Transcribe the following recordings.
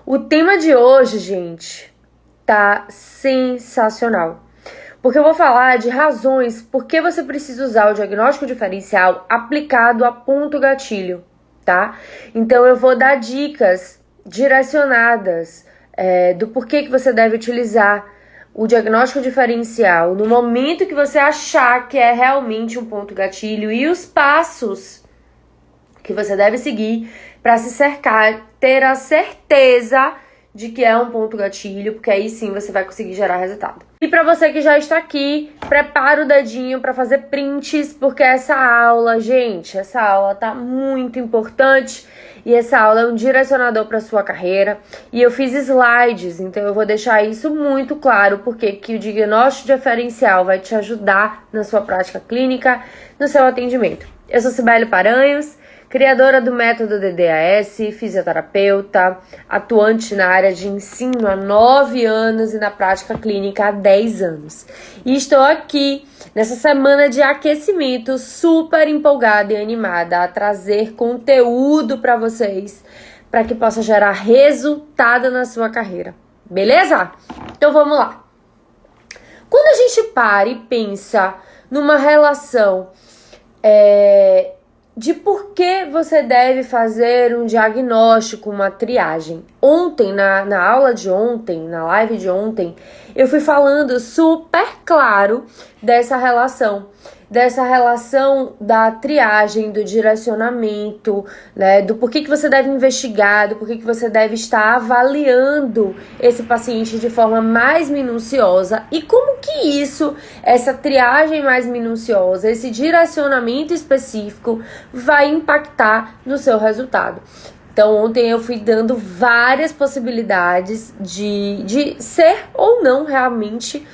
O tema de hoje, gente, tá sensacional. Porque eu vou falar de razões por que você precisa usar o diagnóstico diferencial aplicado a ponto gatilho, tá? Então eu vou dar dicas direcionadas do porquê que você deve utilizar o diagnóstico diferencial no momento que você achar que é realmente um ponto gatilho e os passos que você deve seguir para se cercar, ter a certeza de que é um ponto gatilho, porque aí sim você vai conseguir gerar resultado. E para você que já está aqui, prepara o dedinho para fazer prints, porque essa aula, gente, essa aula tá muito importante e essa aula é um direcionador para sua carreira. E eu fiz slides, então eu vou deixar isso muito claro, porque que o diagnóstico diferencial vai te ajudar na sua prática clínica, no seu atendimento. Eu sou Cibele Paranhos, criadora do método DDAS, fisioterapeuta, atuante na área de ensino há 9 anos e na prática clínica há 10 anos. E estou aqui nessa semana de aquecimento super empolgada e animada a trazer conteúdo para vocês, para que possa gerar resultado na sua carreira. Beleza? Então vamos lá. Quando a gente para e pensa numa relação de por que você deve fazer um diagnóstico, uma triagem. Ontem, na aula de ontem, na live de ontem, eu fui falando super claro dessa relação da triagem, do direcionamento, né, do porquê que você deve investigar, do porquê que você deve estar avaliando esse paciente de forma mais minuciosa e como que isso, essa triagem mais minuciosa, esse direcionamento específico vai impactar no seu resultado. Então, ontem eu fui dando várias possibilidades de ser ou não realmente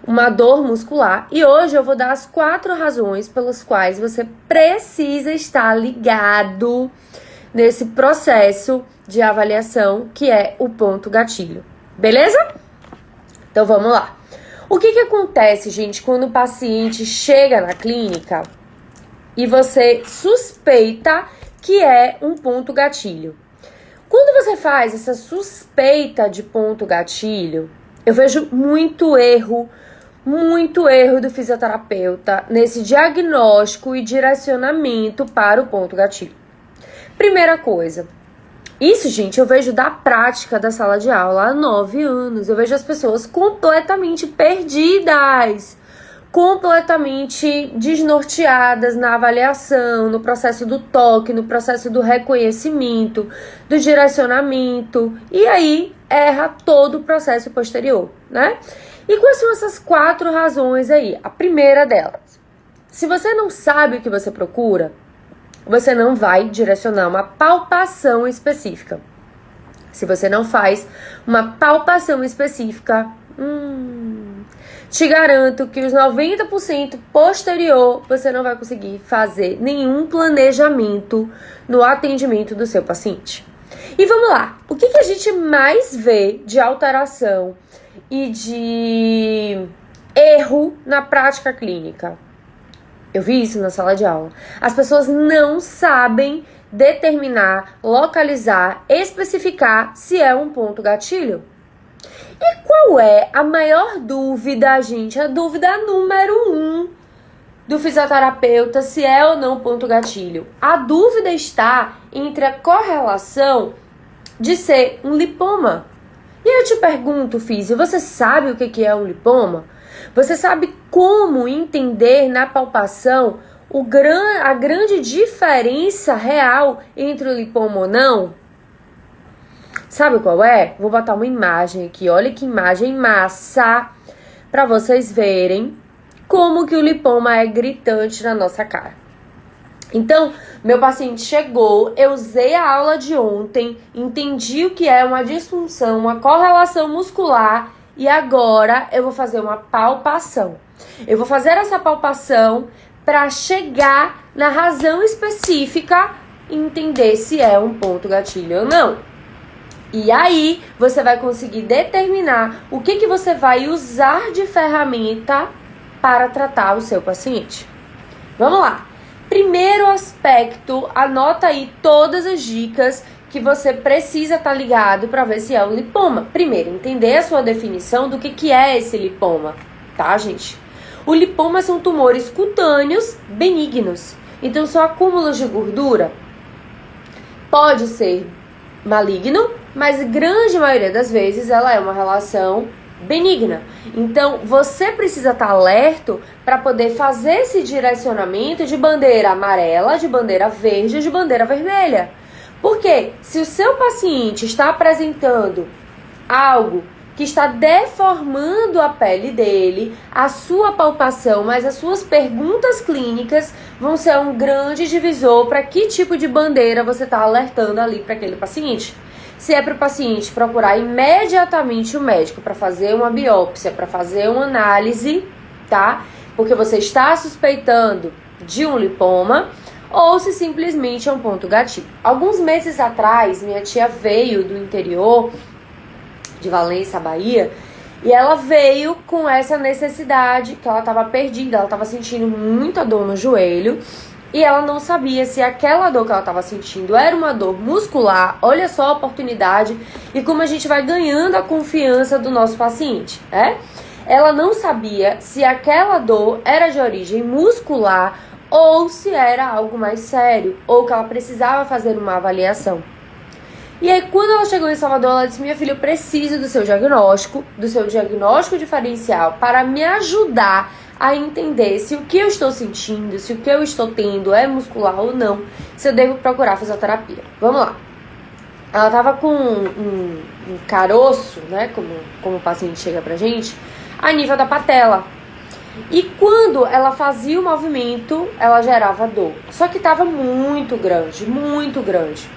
uma dor muscular. E hoje eu vou dar as 4 razões pelas quais você precisa estar ligado nesse processo de avaliação que é o ponto gatilho. Beleza? Então vamos lá. O que acontece, gente, quando o paciente chega na clínica e você suspeita que é um ponto gatilho? Quando você faz essa suspeita de ponto gatilho, eu vejo muito erro do fisioterapeuta nesse diagnóstico e direcionamento para o ponto gatilho. Primeira coisa, isso, gente, eu vejo da prática da sala de aula há 9 anos. Eu vejo as pessoas completamente perdidas, completamente desnorteadas na avaliação, no processo do toque, no processo do reconhecimento, do direcionamento, e aí erra todo o processo posterior, né? E quais são essas 4 razões aí? A primeira delas, se você não sabe o que você procura, você não vai direcionar uma palpação específica. Se você não faz uma palpação específica, te garanto que os 90% posterior você não vai conseguir fazer nenhum planejamento no atendimento do seu paciente. E vamos lá, o que a gente mais vê de alteração e de erro na prática clínica? Eu vi isso na sala de aula. As pessoas não sabem determinar, localizar, especificar se é um ponto gatilho. E qual é a maior dúvida, gente? A dúvida número 1 do fisioterapeuta, se é ou não ponto gatilho. A dúvida está entre a correlação de ser um lipoma. E eu te pergunto, físio, você sabe o que é um lipoma? Você sabe como entender na palpação a grande diferença real entre o lipoma ou não? Sabe qual é? Vou botar uma imagem aqui, olha que imagem massa, para vocês verem como que o lipoma é gritante na nossa cara. Então, meu paciente chegou, eu usei a aula de ontem, entendi o que é uma disfunção, uma correlação muscular e agora eu vou fazer uma palpação. Eu vou fazer essa palpação para chegar na razão específica e entender se é um ponto gatilho ou não. E aí, você vai conseguir determinar o que você vai usar de ferramenta para tratar o seu paciente. Vamos lá. Primeiro aspecto, anota aí todas as dicas que você precisa estar ligado para ver se é um lipoma. Primeiro, entender a sua definição do que é esse lipoma, tá, gente? O lipoma são tumores cutâneos benignos. Então, são acúmulos de gordura. Pode ser maligno, mas a grande maioria das vezes ela é uma relação benigna. Então, você precisa estar alerto para poder fazer esse direcionamento de bandeira amarela, de bandeira verde, de bandeira vermelha. Porque se o seu paciente está apresentando algo que está deformando a pele dele, a sua palpação, mas as suas perguntas clínicas vão ser um grande divisor para que tipo de bandeira você está alertando ali para aquele paciente. Se é para o paciente procurar imediatamente o médico para fazer uma biópsia, para fazer uma análise, tá? Porque você está suspeitando de um lipoma, ou se simplesmente é um ponto gatilho. Alguns meses atrás, minha tia veio do interior de Valença, Bahia, e ela veio com essa necessidade, que ela estava perdida, ela estava sentindo muita dor no joelho, e ela não sabia se aquela dor que ela estava sentindo era uma dor muscular. Olha só a oportunidade e como a gente vai ganhando a confiança do nosso paciente, né? Ela não sabia se aquela dor era de origem muscular ou se era algo mais sério, ou que ela precisava fazer uma avaliação. E aí, quando ela chegou em Salvador, ela disse: minha filha, eu preciso do seu diagnóstico diferencial para me ajudar a entender se o que eu estou sentindo, se o que eu estou tendo é muscular ou não, se eu devo procurar fisioterapia. Vamos lá. Ela tava com um caroço, né, como o paciente chega pra gente, a nível da patela. E quando ela fazia o movimento, ela gerava dor. Só que tava muito grande, muito grande.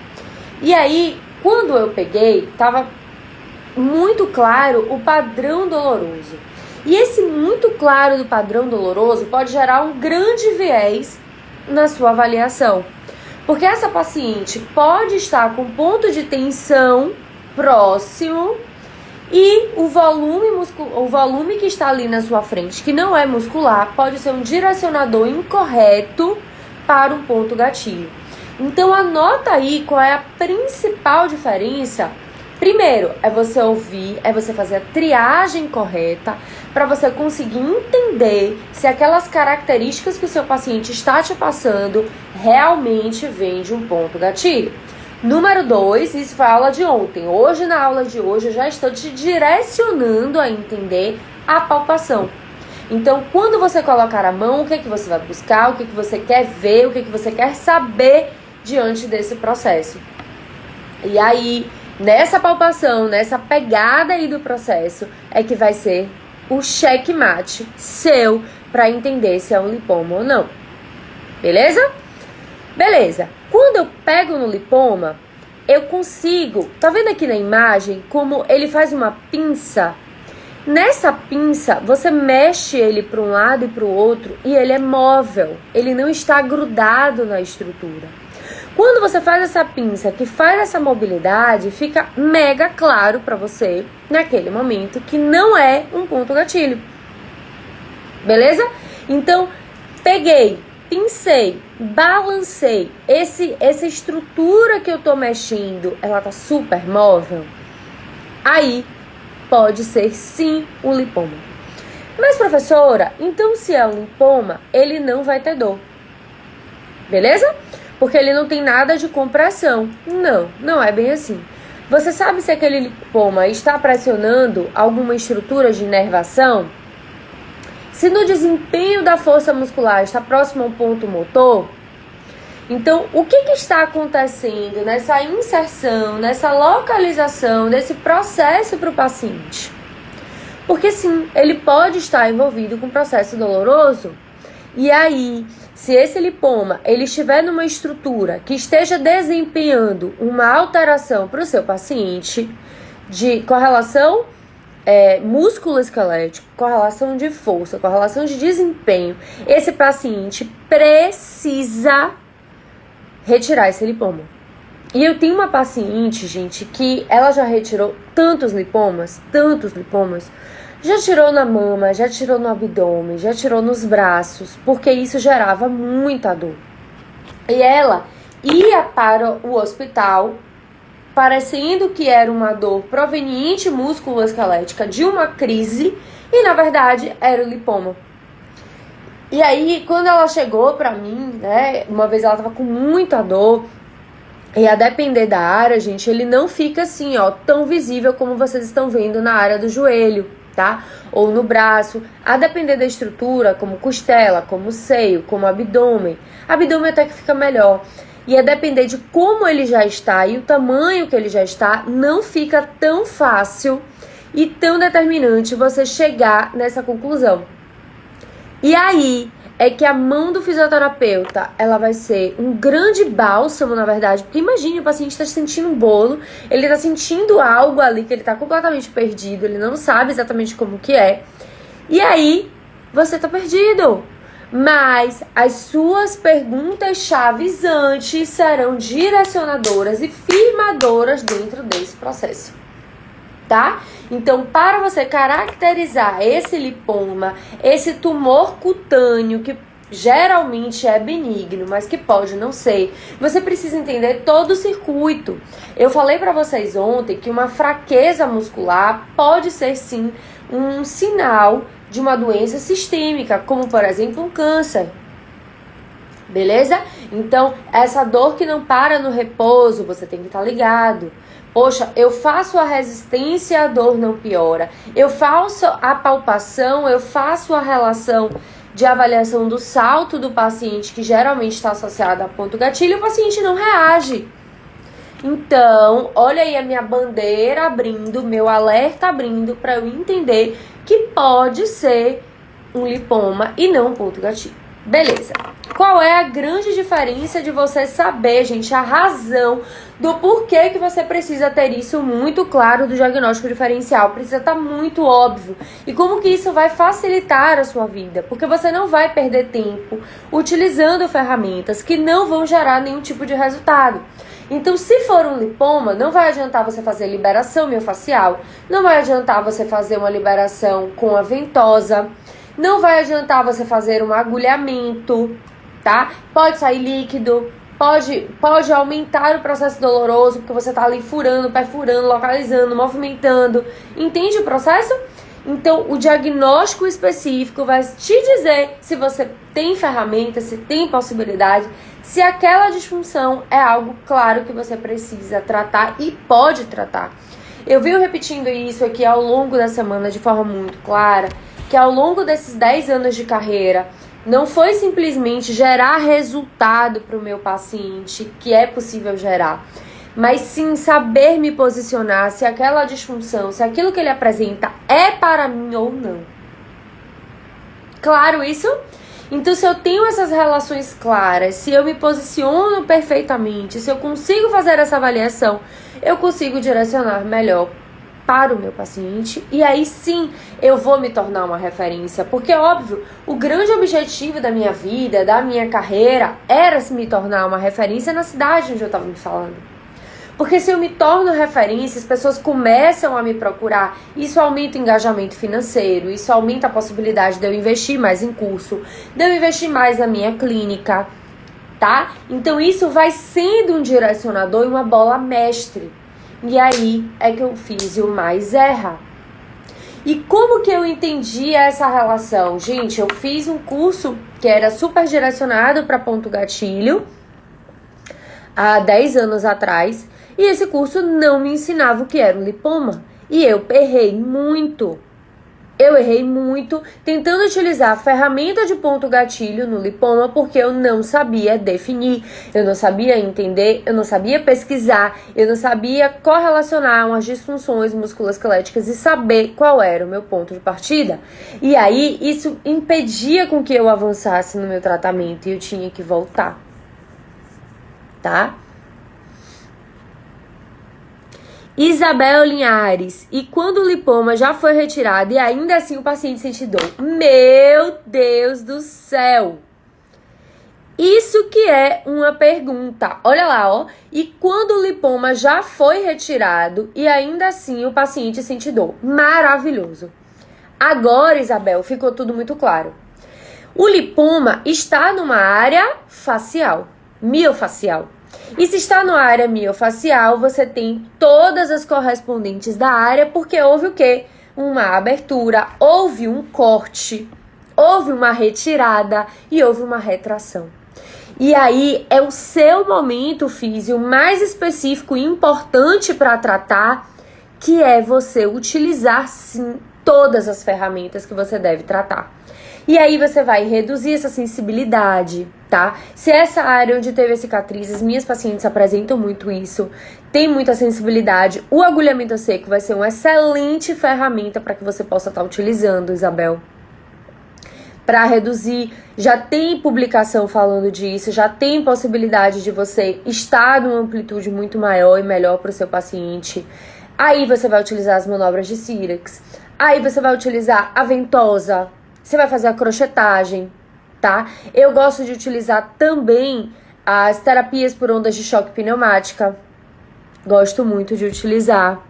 E aí, quando eu peguei, tava muito claro o padrão doloroso. E esse muito claro do padrão doloroso pode gerar um grande viés na sua avaliação. Porque essa paciente pode estar com ponto de tensão próximo e o volume que está ali na sua frente, que não é muscular, pode ser um direcionador incorreto para um ponto gatilho. Então anota aí qual é a principal diferença. Primeiro, é você ouvir, é você fazer a triagem correta para você conseguir entender se aquelas características que o seu paciente está te passando realmente vêm de um ponto gatilho. Número 2, isso foi a aula de ontem. Hoje, na aula de hoje, eu já estou te direcionando a entender a palpação. Então, quando você colocar a mão, o que é que você vai buscar, o que é que você quer ver, o que é que você quer saber diante desse processo. E aí, nessa palpação, nessa pegada aí do processo, é que vai ser o checkmate seu para entender se é um lipoma ou não. Beleza? Beleza. Quando eu pego no lipoma, eu consigo... Tá vendo aqui na imagem como ele faz uma pinça? Nessa pinça, você mexe ele para um lado e para o outro e ele é móvel. Ele não está grudado na estrutura. Quando você faz essa pinça, que faz essa mobilidade, fica mega claro para você, naquele momento, que não é um ponto gatilho. Beleza? Então, peguei, pincei, balancei. Essa estrutura que eu tô mexendo, ela tá super móvel. Aí, pode ser sim um lipoma. Mas, professora, então se é um lipoma, ele não vai ter dor. Beleza? Porque ele não tem nada de compressão. Não é bem assim. Você sabe se aquele lipoma está pressionando alguma estrutura de inervação? Se no desempenho da força muscular está próximo a um ponto motor? Então, o que está acontecendo nessa inserção, nessa localização, nesse processo para o paciente? Porque sim, ele pode estar envolvido com um processo doloroso. E aí, se esse lipoma ele estiver numa estrutura que esteja desempenhando uma alteração para o seu paciente de correlação músculo-esquelético, correlação de força, correlação de desempenho, esse paciente precisa retirar esse lipoma. E eu tenho uma paciente, gente, que ela já retirou tantos lipomas, já tirou na mama, já tirou no abdômen, já tirou nos braços, porque isso gerava muita dor. E ela ia para o hospital parecendo que era uma dor proveniente musculoesquelética de uma crise, e na verdade era o lipoma. E aí, quando ela chegou pra mim, né, uma vez ela tava com muita dor, e a depender da área, gente, ele não fica assim, ó, tão visível como vocês estão vendo na área do joelho, tá? Ou no braço, a depender da estrutura, como costela, como seio, como abdômen. Abdômen até que fica melhor. E a depender de como ele já está e o tamanho que ele já está, não fica tão fácil e tão determinante você chegar nessa conclusão. E aí é que a mão do fisioterapeuta, ela vai ser um grande bálsamo, na verdade, porque imagine, o paciente está sentindo um bolo, ele está sentindo algo ali que ele está completamente perdido, ele não sabe exatamente como que é, e aí você está perdido. Mas as suas perguntas chaves antes serão direcionadoras e firmadoras dentro desse processo, tá? Então, para você caracterizar esse lipoma, esse tumor cutâneo que geralmente é benigno, mas que pode não ser, você precisa entender todo o circuito. Eu falei para vocês ontem que uma fraqueza muscular pode ser sim um sinal de uma doença sistêmica, como por exemplo um câncer. Beleza? Então, essa dor que não para no repouso, você tem que estar ligado. Poxa, eu faço a resistência, a dor não piora. Eu faço a palpação, eu faço a relação de avaliação do salto do paciente, que geralmente está associada a ponto gatilho, e o paciente não reage. Então, olha aí a minha bandeira abrindo, meu alerta abrindo, para eu entender que pode ser um lipoma e não um ponto gatilho. Beleza. Qual é a grande diferença de você saber, gente, a razão do porquê que você precisa ter isso muito claro do diagnóstico diferencial? Precisa estar muito óbvio. E como que isso vai facilitar a sua vida? Porque você não vai perder tempo utilizando ferramentas que não vão gerar nenhum tipo de resultado. Então, se for um lipoma, não vai adiantar você fazer liberação miofascial, não vai adiantar você fazer uma liberação com a ventosa, não vai adiantar você fazer um agulhamento, tá? Pode sair líquido, pode aumentar o processo doloroso, porque você tá ali furando, perfurando, localizando, movimentando. Entende o processo? Então, o diagnóstico específico vai te dizer se você tem ferramenta, se tem possibilidade, se aquela disfunção é algo claro que você precisa tratar e pode tratar. Eu venho repetindo isso aqui ao longo da semana de forma muito clara, que ao longo desses 10 anos de carreira, não foi simplesmente gerar resultado para o meu paciente, que é possível gerar, mas sim saber me posicionar se aquela disfunção, se aquilo que ele apresenta é para mim ou não. Claro isso? Então, se eu tenho essas relações claras, se eu me posiciono perfeitamente, se eu consigo fazer essa avaliação, eu consigo direcionar melhor para o meu paciente, e aí sim eu vou me tornar uma referência, porque óbvio, o grande objetivo da minha vida, da minha carreira, era se me tornar uma referência na cidade onde eu estava me falando. Porque se eu me torno referência, as pessoas começam a me procurar, isso aumenta o engajamento financeiro, isso aumenta a possibilidade de eu investir mais em curso, de eu investir mais na minha clínica, tá? Então isso vai sendo um direcionador e uma bola mestre. E aí é que o físio mais erra. E como que eu entendi essa relação? Gente, eu fiz um curso que era super direcionado para ponto gatilho há 10 anos atrás. E esse curso não me ensinava o que era um lipoma. E eu errei muito. Eu errei muito tentando utilizar a ferramenta de ponto gatilho no lipoma porque eu não sabia definir, eu não sabia entender, eu não sabia pesquisar, eu não sabia correlacionar umas disfunções musculoesqueléticas e saber qual era o meu ponto de partida. E aí isso impedia com que eu avançasse no meu tratamento e eu tinha que voltar. Tá? Isabel Linhares, e quando o lipoma já foi retirado e ainda assim o paciente sente dor? Meu Deus do céu! Isso que é uma pergunta. Olha lá, ó. E quando o lipoma já foi retirado e ainda assim o paciente sente dor? Maravilhoso! Agora, Isabel, ficou tudo muito claro. O lipoma está numa área facial, miofacial. E se está na área miofacial, você tem todas as correspondentes da área, porque houve o quê? Uma abertura, houve um corte, houve uma retirada e houve uma retração. E aí é o seu momento físio mais específico e importante para tratar, que é você utilizar sim todas as ferramentas que você deve tratar. E aí você vai reduzir essa sensibilidade, tá? Se essa área onde teve as cicatrizes, minhas pacientes apresentam muito isso, tem muita sensibilidade, o agulhamento a seco vai ser uma excelente ferramenta para que você possa estar utilizando, Isabel. Para reduzir, já tem publicação falando disso, já tem possibilidade de você estar numa amplitude muito maior e melhor para o seu paciente. Aí você vai utilizar as manobras de Cyrex, aí você vai utilizar a ventosa, você vai fazer a crochetagem, tá? Eu gosto de utilizar também as terapias por ondas de choque pneumática. Gosto muito de utilizar.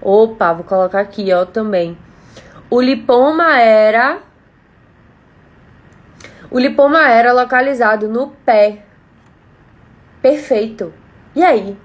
Opa, vou colocar aqui, ó, também. O lipoma era localizado no pé. Perfeito. E aí?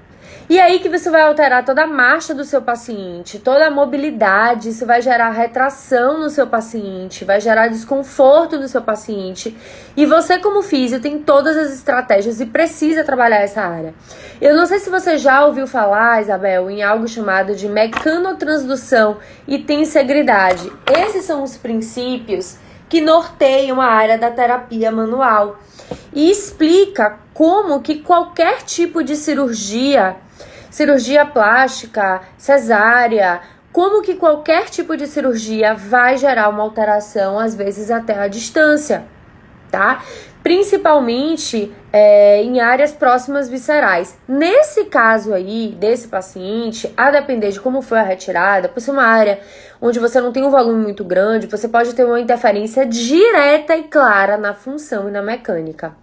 E aí que você vai alterar toda a marcha do seu paciente, toda a mobilidade, isso vai gerar retração no seu paciente, vai gerar desconforto no seu paciente. E você, como físio, tem todas as estratégias e precisa trabalhar essa área. Eu não sei se você já ouviu falar, Isabel, em algo chamado de mecanotransdução e tensegridade. Esses são os princípios que norteiam a área da terapia manual e explica como que qualquer tipo de cirurgia plástica, cesárea, como que qualquer tipo de cirurgia vai gerar uma alteração, às vezes até a distância, tá? Principalmente em áreas próximas viscerais. Nesse caso aí, desse paciente, a depender de como foi a retirada, por ser uma área onde você não tem um volume muito grande, você pode ter uma interferência direta e clara na função e na mecânica.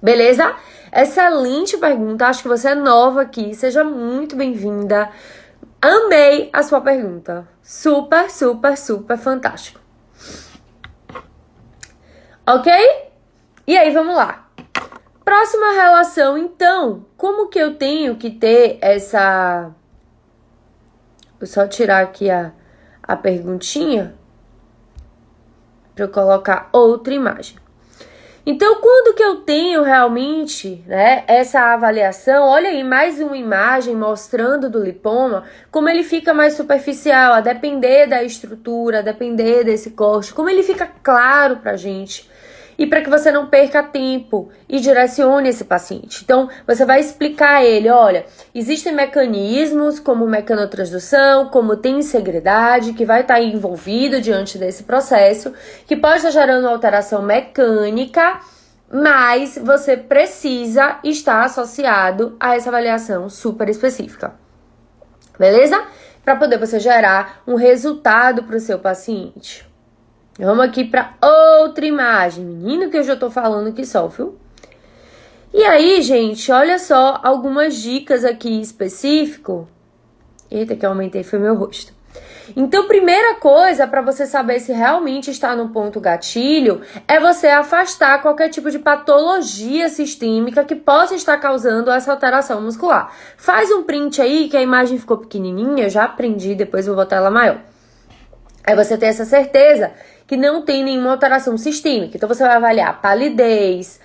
Beleza? Excelente pergunta, acho que você é nova aqui, seja muito bem-vinda. Amei a sua pergunta, super, super, super fantástico. Ok? E aí, vamos lá. Próxima relação, então, como que eu tenho que ter essa... Vou só tirar aqui a perguntinha para eu colocar outra imagem. Então, quando que eu tenho realmente, né, essa avaliação? Olha aí, mais uma imagem mostrando do lipoma, como ele fica mais superficial, a depender da estrutura, a depender desse corte, como ele fica claro pra gente. E para que você não perca tempo e direcione esse paciente. Então, você vai explicar a ele, olha, existem mecanismos como mecanotransdução, como tensegridade, que vai estar envolvido diante desse processo, que pode estar gerando alteração mecânica, mas você precisa estar associado a essa avaliação super específica. Beleza? Para poder você gerar um resultado para o seu paciente. Vamos aqui para outra imagem. Menino, que eu já tô falando aqui só, viu? E aí, gente, olha só algumas dicas aqui específico. Eita, que eu aumentei foi meu rosto. Então, primeira coisa para você saber se realmente está no ponto gatilho é você afastar qualquer tipo de patologia sistêmica que possa estar causando essa alteração muscular. Faz um print aí que a imagem ficou pequenininha, eu já aprendi, depois eu vou botar ela maior. Aí você tem essa certeza que não tem nenhuma alteração sistêmica. Então, você vai avaliar a palidez,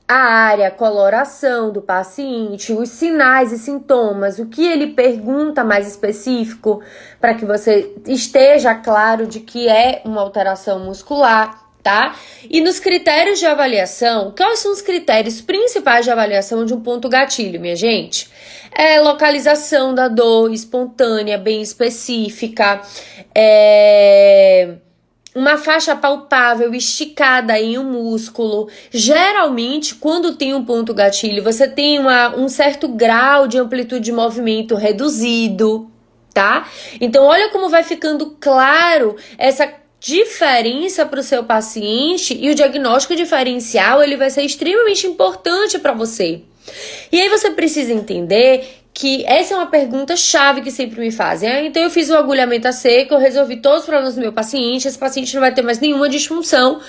a área, a coloração do paciente, os sinais e sintomas, o que ele pergunta mais específico, para que você esteja claro de que é uma alteração muscular, tá? E nos critérios de avaliação, quais são os critérios principais de avaliação de um ponto gatilho, minha gente? Localização da dor espontânea, bem específica, uma faixa palpável esticada em um músculo. Geralmente, quando tem um ponto gatilho, você tem um certo grau de amplitude de movimento reduzido, tá? Então, olha como vai ficando claro essa diferença para o seu paciente, e o diagnóstico diferencial ele vai ser extremamente importante para você. E aí você precisa entender que essa é uma pergunta chave que sempre me fazem. Então eu fiz o agulhamento a seco, eu resolvi todos os problemas do meu paciente, esse paciente não vai ter mais nenhuma disfunção,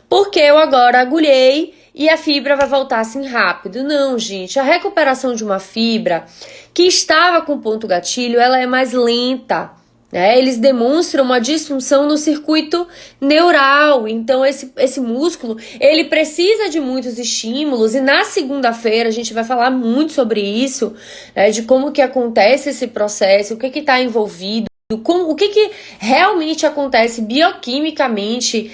porque eu agora agulhei e a fibra vai voltar assim rápido. Não, gente, a recuperação de uma fibra que estava com ponto gatilho, ela é mais lenta, né? Eles demonstram uma disfunção no circuito neural. Então, esse músculo, ele precisa de muitos estímulos. E na segunda-feira a gente vai falar muito sobre isso, né? De como que acontece esse processo, o que está envolvido. O que realmente acontece bioquimicamente,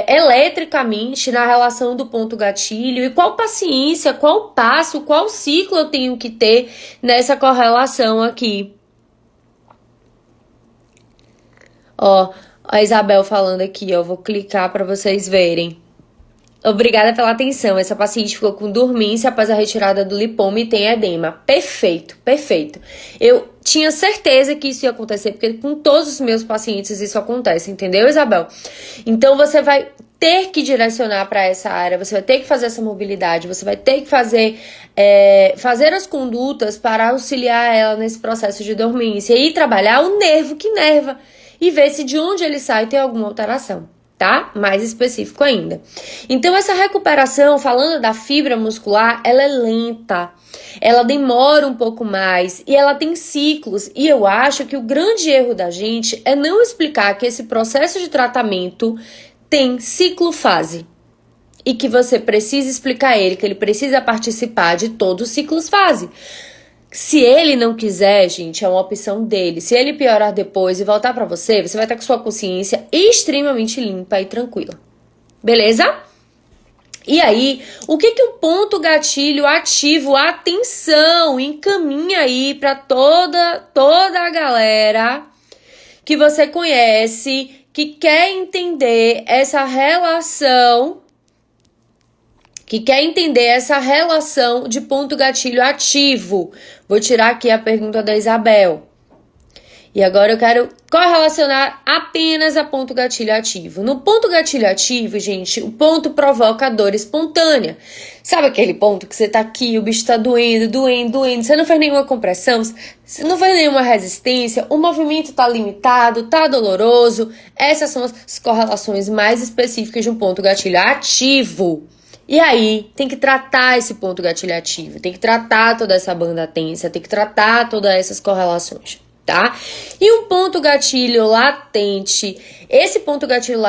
eletricamente na relação do ponto gatilho e qual paciência, qual passo, qual ciclo eu tenho que ter nessa correlação aqui. Ó, a Isabel falando aqui, ó, vou clicar para vocês verem. Obrigada pela atenção. Essa paciente ficou com dormência após a retirada do lipoma e tem edema. Perfeito, perfeito. Eu tinha certeza que isso ia acontecer, porque com todos os meus pacientes isso acontece, entendeu, Isabel? Então você vai ter que direcionar para essa área, você vai ter que fazer essa mobilidade, você vai ter que fazer as condutas para auxiliar ela nesse processo de dormência e trabalhar o nervo que nerva e ver se de onde ele sai tem alguma alteração. Tá? Mais específico ainda. Então, essa recuperação, falando da fibra muscular, ela é lenta, ela demora um pouco mais e ela tem ciclos. E eu acho que o grande erro da gente é não explicar que esse processo de tratamento tem ciclo-fase e que você precisa explicar ele, que ele precisa participar de todos os ciclos-fase. Se ele não quiser, gente, é uma opção dele. Se ele piorar depois e voltar pra você, você vai estar com sua consciência extremamente limpa e tranquila. Beleza? E aí, o que o ponto gatilho ativo, atenção, encaminha aí pra toda a galera que você conhece, que quer entender essa relação de ponto gatilho ativo. Vou tirar aqui a pergunta da Isabel. E agora eu quero correlacionar apenas a ponto gatilho ativo. No ponto gatilho ativo, gente, o ponto provoca dor espontânea. Sabe aquele ponto que você tá aqui, o bicho tá doendo, você não fez nenhuma compressão, você não fez nenhuma resistência, o movimento tá limitado, tá doloroso. Essas são as correlações mais específicas de um ponto gatilho ativo. E aí, tem que tratar esse ponto gatilho ativo, tem que tratar toda essa banda tensa, tem que tratar todas essas correlações, tá? E um ponto gatilho latente, esse ponto gatilho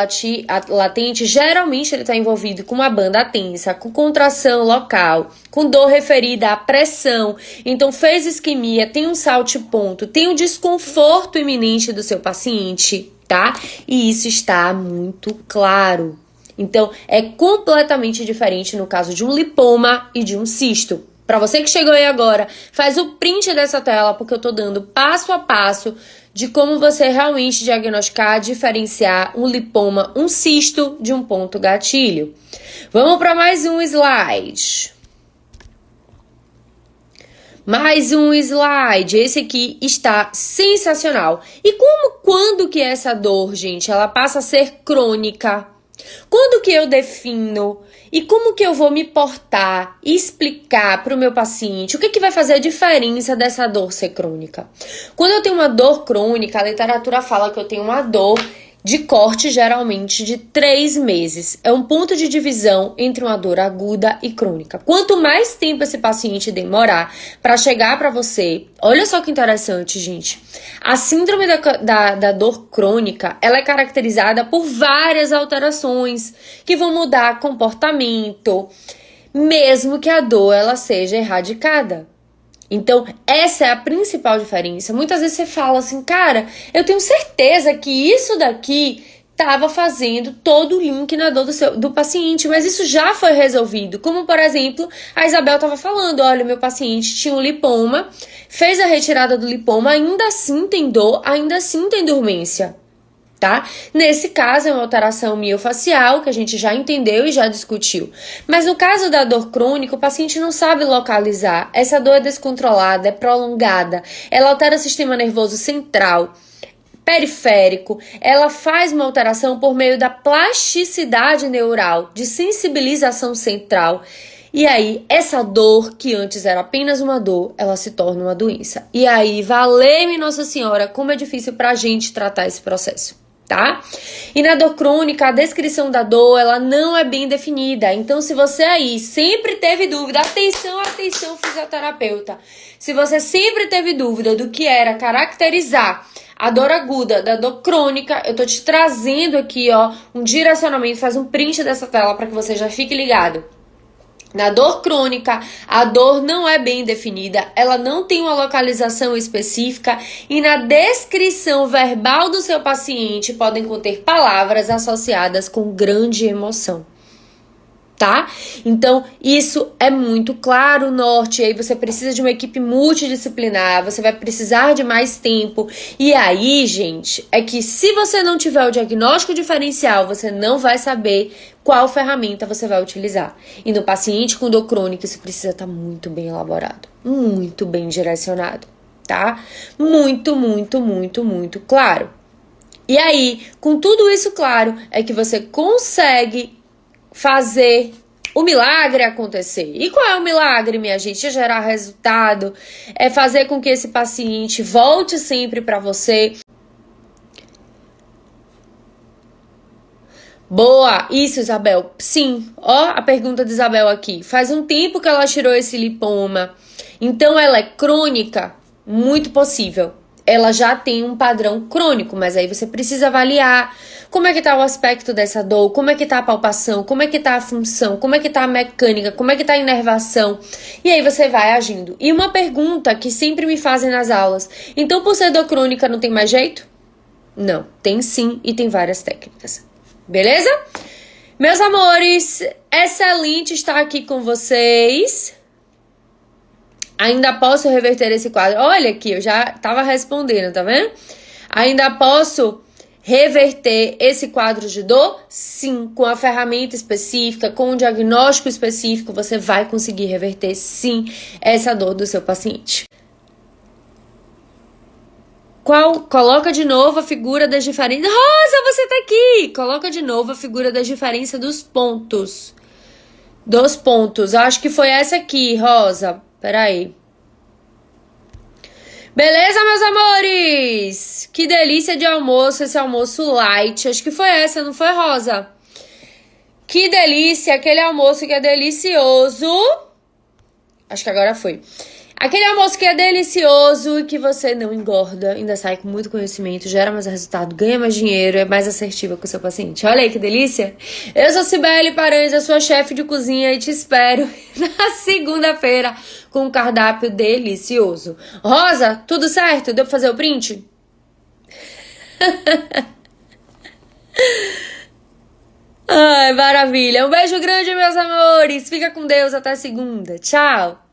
latente, geralmente ele está envolvido com uma banda tensa, com contração local, com dor referida à pressão. Então, fez isquemia, tem um salto-ponto, tem um desconforto iminente do seu paciente, tá? E isso está muito claro. Então, é completamente diferente no caso de um lipoma e de um cisto. Para você que chegou aí agora, faz o print dessa tela, porque eu tô dando passo a passo de como você realmente diagnosticar, diferenciar um lipoma, um cisto de um ponto gatilho. Vamos para mais um slide. Mais um slide, esse aqui está sensacional. E quando que essa dor, gente, ela passa a ser crônica? Quando que eu defino e como que eu vou me portar e explicar para o meu paciente o que vai fazer a diferença dessa dor ser crônica? Quando eu tenho uma dor crônica, a literatura fala que eu tenho uma dor de corte geralmente de 3 meses. É um ponto de divisão entre uma dor aguda e crônica. Quanto mais tempo esse paciente demorar para chegar para você, olha só que interessante, gente. A síndrome da dor crônica, ela é caracterizada por várias alterações que vão mudar comportamento, mesmo que a dor ela seja erradicada. Então, essa é a principal diferença. Muitas vezes você fala assim, cara, eu tenho certeza que isso daqui estava fazendo todo o link na dor do paciente, mas isso já foi resolvido. Como, por exemplo, a Isabel estava falando, olha, meu paciente tinha um lipoma, fez a retirada do lipoma, ainda assim tem dor, ainda assim tem dormência. Tá? Nesse caso é uma alteração miofacial que a gente já entendeu e já discutiu. Mas no caso da dor crônica, o paciente não sabe localizar. Essa dor é descontrolada, é prolongada, ela altera o sistema nervoso central, periférico, ela faz uma alteração por meio da plasticidade neural, de sensibilização central. E aí, essa dor, que antes era apenas uma dor, ela se torna uma doença. E aí, valeu-me Nossa Senhora, como é difícil pra gente tratar esse processo. tá? E na dor crônica, a descrição da dor, ela não é bem definida. Então, se você aí sempre teve dúvida, atenção, fisioterapeuta. Se você sempre teve dúvida do que era caracterizar a dor aguda da dor crônica, eu tô te trazendo aqui, ó, um direcionamento, faz um print dessa tela para que você já fique ligado. Na dor crônica, a dor não é bem definida, ela não tem uma localização específica e na descrição verbal do seu paciente podem conter palavras associadas com grande emoção. Tá? Então, isso é muito claro, norte. Aí você precisa de uma equipe multidisciplinar, você vai precisar de mais tempo. E aí, gente, é que se você não tiver o diagnóstico diferencial, você não vai saber qual ferramenta você vai utilizar. E no paciente com dor crônica, isso precisa estar muito bem elaborado, muito bem direcionado, tá? Muito claro. E aí, com tudo isso claro, é que você consegue fazer o milagre acontecer. E qual é o milagre, minha gente? É gerar resultado, é fazer com que esse paciente volte sempre para você. Boa, isso, Isabel. Sim, ó a pergunta de Isabel aqui. Faz um tempo que ela tirou esse lipoma, então ela é crônica? Muito possível. Ela já tem um padrão crônico, mas aí você precisa avaliar como é que tá o aspecto dessa dor, como é que tá a palpação, como é que tá a função, como é que tá a mecânica, como é que tá a inervação. E aí você vai agindo. E uma pergunta que sempre me fazem nas aulas: então por ser dor crônica não tem mais jeito? Não, tem sim e tem várias técnicas. Beleza? Meus amores, excelente estar aqui com vocês. Ainda posso reverter esse quadro? Olha aqui, eu já tava respondendo, tá vendo? Ainda posso reverter esse quadro de dor? Sim, com a ferramenta específica, com o diagnóstico específico, você vai conseguir reverter, sim, essa dor do seu paciente. Coloca de novo a figura das diferenças. Rosa, você tá aqui! Coloca de novo a figura das diferenças dos pontos. Dos pontos. Eu acho que foi essa aqui, Rosa. Peraí. Beleza, meus amores? Que delícia de almoço, esse almoço light. Acho que foi essa, não foi, Rosa? Que delícia, aquele almoço que é delicioso. Acho que agora foi. Aquele almoço que é delicioso e que você não engorda, ainda sai com muito conhecimento, gera mais resultado, ganha mais dinheiro, é mais assertiva com o seu paciente. Olha aí que delícia! Eu sou Cibele Paranhos, sua chefe de cozinha e te espero na segunda-feira com um cardápio delicioso. Rosa, tudo certo? Deu pra fazer o print? Ai, maravilha! Um beijo grande, meus amores! Fica com Deus, até segunda. Tchau!